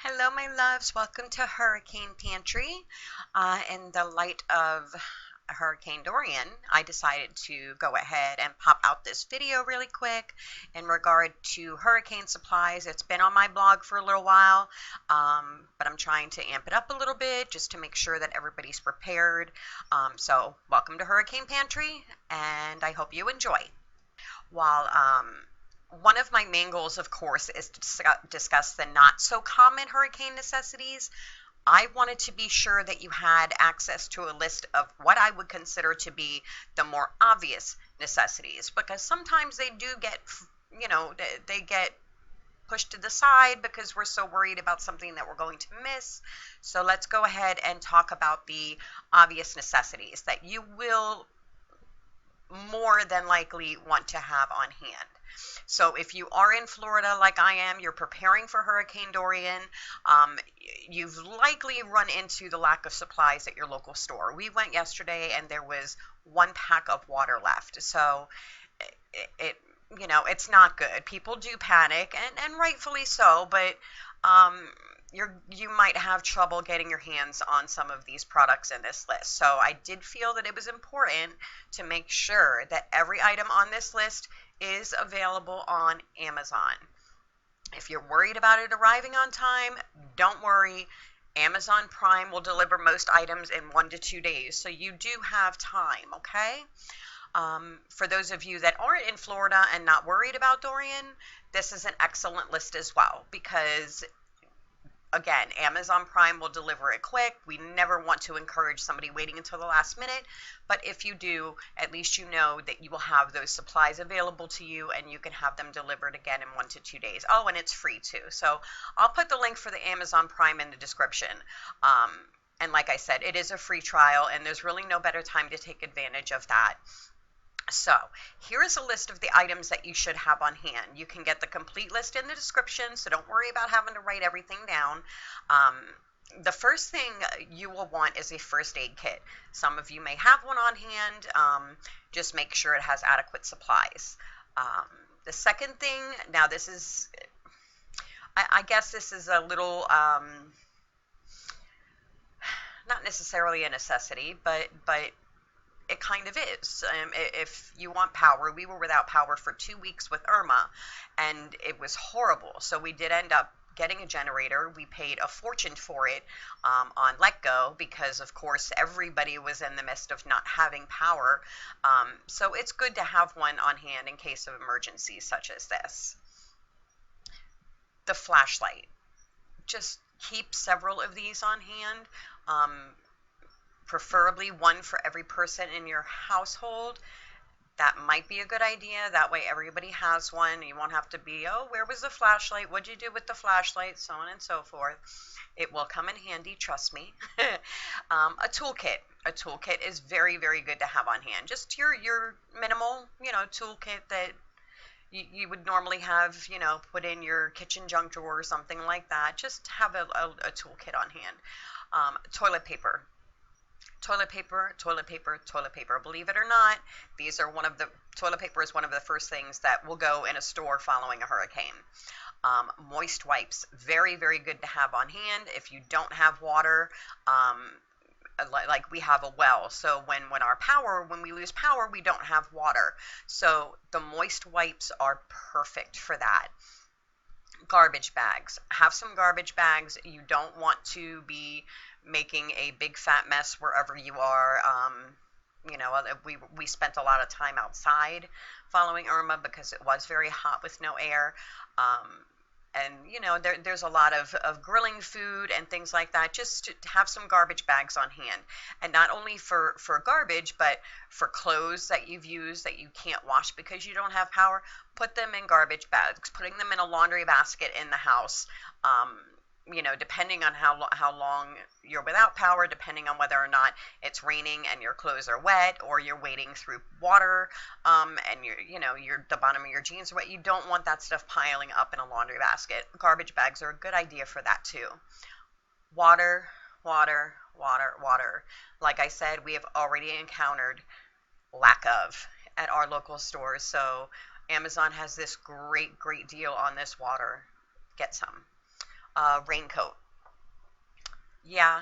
Hello, my loves. Welcome to Hurricane Pantry. In the light of Hurricane Dorian, I decided to go ahead and pop out this video really quick in regard to hurricane supplies. It's been on my blog for a little while, but I'm trying to amp it up a little bit just to make sure that everybody's prepared. So welcome to Hurricane Pantry, and I hope you enjoy. While one of my main goals, of course, is to discuss the not so common hurricane necessities, I wanted to be sure that you had access to a list of what I would consider to be the more obvious necessities, because sometimes they do get, they get pushed to the side because we're so worried about something that we're going to miss. So let's go ahead and talk about the obvious necessities that you will more than likely want to have on hand. So if you are in Florida like I am, you're preparing for Hurricane Dorian, you've likely run into the lack of supplies at your local store. We went yesterday and there was one pack of water left. So it's not good. People do panic, and rightfully so, but um, you might have trouble getting your hands on some of these products in this list. So I did feel that it was important to make sure that every item on this list is available on Amazon. If you're worried about it arriving on time, don't worry. Amazon Prime will deliver most items in 1 to 2 days, so you do have time, okay? For those of you that aren't in Florida and not worried about Dorian, this is an excellent list as well, because again, Amazon Prime will deliver it quick. We never want to encourage somebody waiting until the last minute, but if you do, at least you know that you will have those supplies available to you and you can have them delivered again in 1 to 2 days. Oh, and it's free too. So I'll put the link for the Amazon Prime in the description. And like I said, it is a free trial, and there's really no better time to take advantage of that. So here is a list of the items that you should have on hand. You can get the complete list in the description, so don't worry about having to write everything down. The first thing you will want is a first aid kit. Some of you may have one on hand. Just make sure it has adequate supplies. The second thing, now this is, I guess this is a little, not necessarily a necessity, but it kind of is. If you want power, we were without power for 2 weeks with Irma, and it was horrible. So we did end up getting a generator. We paid a fortune for it on Let Go because, of course, everybody was in the midst of not having power. So it's good to have one on hand in case of emergencies such as this. The flashlight. Just keep several of these on hand. Preferably one for every person in your household. That might be a good idea. That way everybody has one. You won't have to be, oh, where was the flashlight? What'd you do with the flashlight? So on and so forth. It will come in handy, trust me. A toolkit. A toolkit is very, very good to have on hand. Just your minimal, toolkit that you would normally have, put in your kitchen junk drawer or something like that. Just have a toolkit on hand. Toilet paper. Toilet paper, toilet paper, toilet paper. Believe it or not, toilet paper is one of the first things that will go in a store following a hurricane. Moist wipes, very, very good to have on hand. If you don't have water, like we have a well, so when we lose power, we don't have water. So the moist wipes are perfect for that. Garbage bags. Have some garbage bags. You don't want to be making a big fat mess wherever you are. We spent a lot of time outside following Irma because it was very hot with no air. And there's a lot of grilling food and things like that. Just to have some garbage bags on hand, and not only for garbage, but for clothes that you've used that you can't wash because you don't have power. Put them in garbage bags. Putting them in a laundry basket in the house. Depending on how long you're without power, depending on whether or not it's raining and your clothes are wet, or you're wading through water, and the bottom of your jeans are wet, you don't want that stuff piling up in a laundry basket. Garbage bags are a good idea for that too. Water, water, water, water. Like I said, we have already encountered lack of at our local stores, so Amazon has this great deal on this water. Get some. Raincoat. Yeah.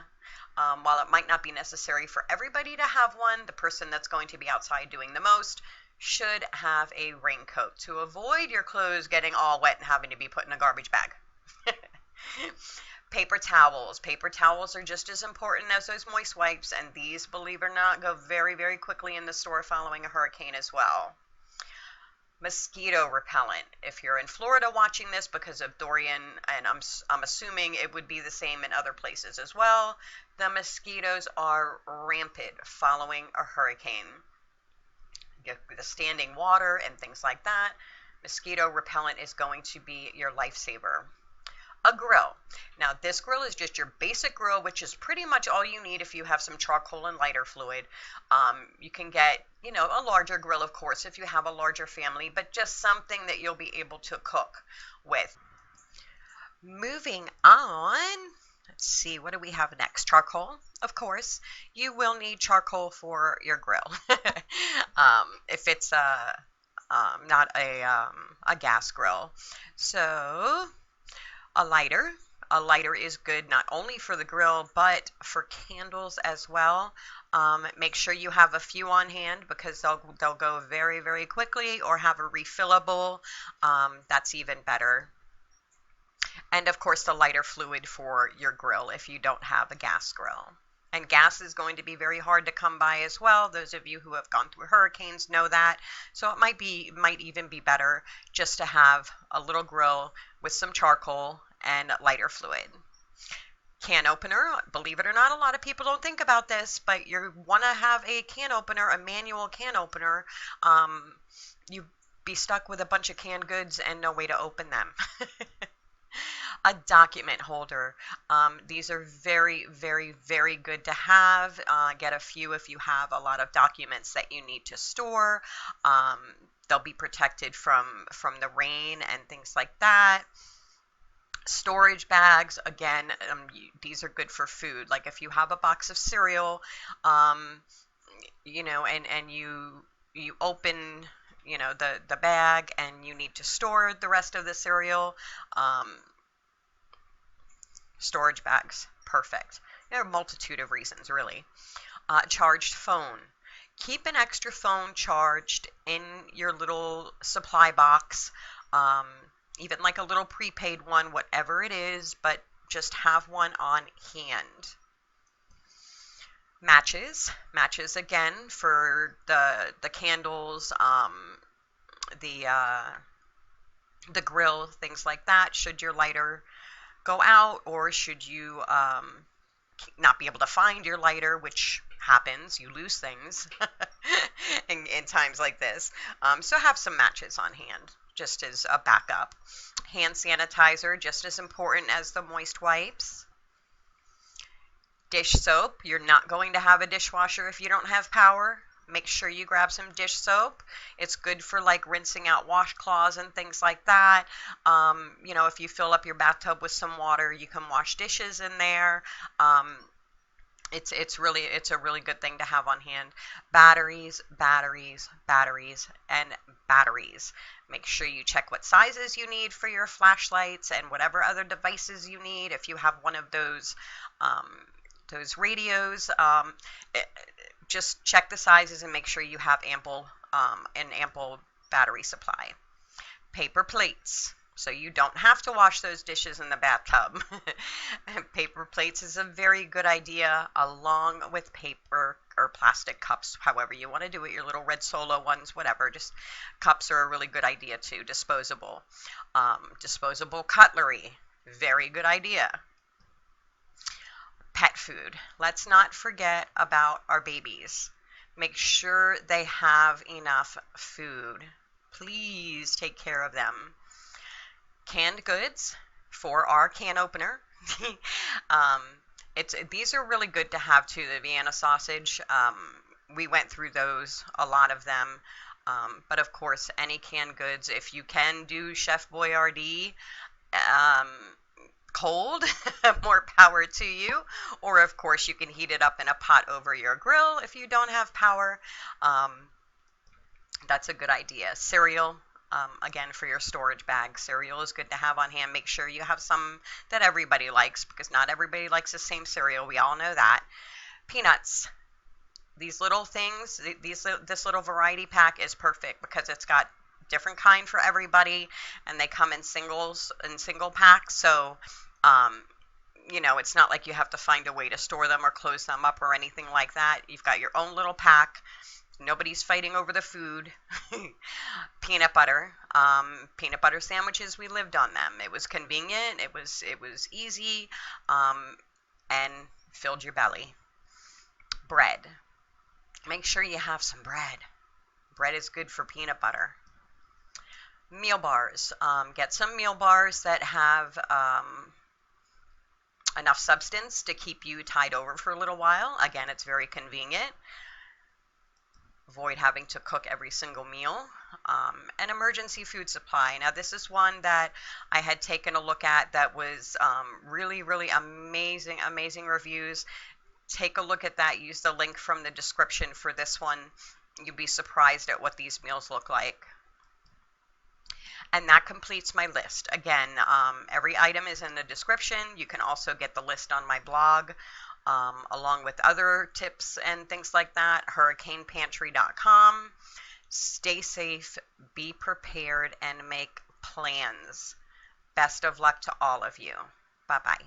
While it might not be necessary for everybody to have one, the person that's going to be outside doing the most should have a raincoat to avoid your clothes getting all wet and having to be put in a garbage bag. Paper towels. Paper towels are just as important as those moist wipes, and these, believe it or not, go very, very quickly in the store following a hurricane as well. Mosquito repellent. If you're in Florida watching this because of Dorian, and I'm assuming it would be the same in other places as well, the mosquitoes are rampant following a hurricane. The standing water and things like that, mosquito repellent is going to be your lifesaver. A grill. Now, this grill is just your basic grill, which is pretty much all you need if you have some charcoal and lighter fluid. You can get, a larger grill, of course, if you have a larger family, but just something that you'll be able to cook with. Moving on, let's see, what do we have next? Charcoal, of course. You will need charcoal for your grill. If it's not a gas grill. So a lighter. A lighter is good not only for the grill, but for candles as well. Make sure you have a few on hand because they'll go very, very quickly, or have a refillable. That's even better. And of course, the lighter fluid for your grill if you don't have a gas grill. And gas is going to be very hard to come by as well. Those of you who have gone through hurricanes know that. So it might even be better just to have a little grill with some charcoal and lighter fluid. Can opener, believe it or not, a lot of people don't think about this, but you want to have a can opener, a manual can opener. You'd be stuck with a bunch of canned goods and no way to open them. A document holder. These are very, very, very good to have. Get a few if you have a lot of documents that you need to store. They'll be protected from the rain and things like that. Storage bags, again, these are good for food. Like if you have a box of cereal, and you open the bag and you need to store the rest of the cereal, storage bags, perfect. There are a multitude of reasons, really. Charged phone. Keep an extra phone charged in your little supply box, even like a little prepaid one, whatever it is, but just have one on hand. Matches again for the candles, the grill, things like that. Should your lighter go out, or should you not be able to find your lighter, which happens, you lose things in times like this. So have some matches on hand, just as a backup. Hand sanitizer, just as important as the moist wipes. Dish soap. You're not going to have a dishwasher if you don't have power. Make sure you grab some dish soap. It's good for like rinsing out washcloths and things like that. If you fill up your bathtub with some water, you can wash dishes in there. It's a really good thing to have on hand. Batteries, and batteries. Make sure you check what sizes you need for your flashlights and whatever other devices you need. If you have one of those radios, just check the sizes and make sure you have ample battery supply. Paper plates. So you don't have to wash those dishes in the bathtub. Paper plates is a very good idea, along with paper or plastic cups, however you want to do it, your little red Solo ones, whatever. Just cups are a really good idea too, disposable. Disposable cutlery, very good idea. Pet food. Let's not forget about our babies. Make sure they have enough food. Please take care of them. Canned goods for our can opener. These are really good to have too. The Vienna sausage, we went through those, a lot of them. But of course, any canned goods, if you can do Chef Boyardee cold, more power to you. Or of course, you can heat it up in a pot over your grill if you don't have power. That's a good idea. Cereal. Again, for your storage bag, cereal is good to have on hand. Make sure you have some that everybody likes, because not everybody likes the same cereal. We all know that. Peanuts. These little things, this little variety pack is perfect because it's got different kind for everybody, and they come in single packs. So, it's not like you have to find a way to store them or close them up or anything like that. You've got your own little pack. Nobody's fighting over the food. Peanut butter. Peanut butter sandwiches, we lived on them. It was convenient. It was easy, and filled your belly. Bread. Make sure you have some bread. Bread is good for peanut butter. Meal bars. Get some meal bars that have enough substance to keep you tied over for a little while. Again, it's very convenient. Avoid having to cook every single meal. An emergency food supply. Now, this is one that I had taken a look at that was really, really amazing reviews. Take a look at that. Use the link from the description for this one. You'd be surprised at what these meals look like. And that completes my list. Again, every item is in the description. You can also get the list on my blog, along with other tips and things like that, hurricanepantry.com. Stay safe, be prepared, and make plans. Best of luck to all of you. Bye-bye.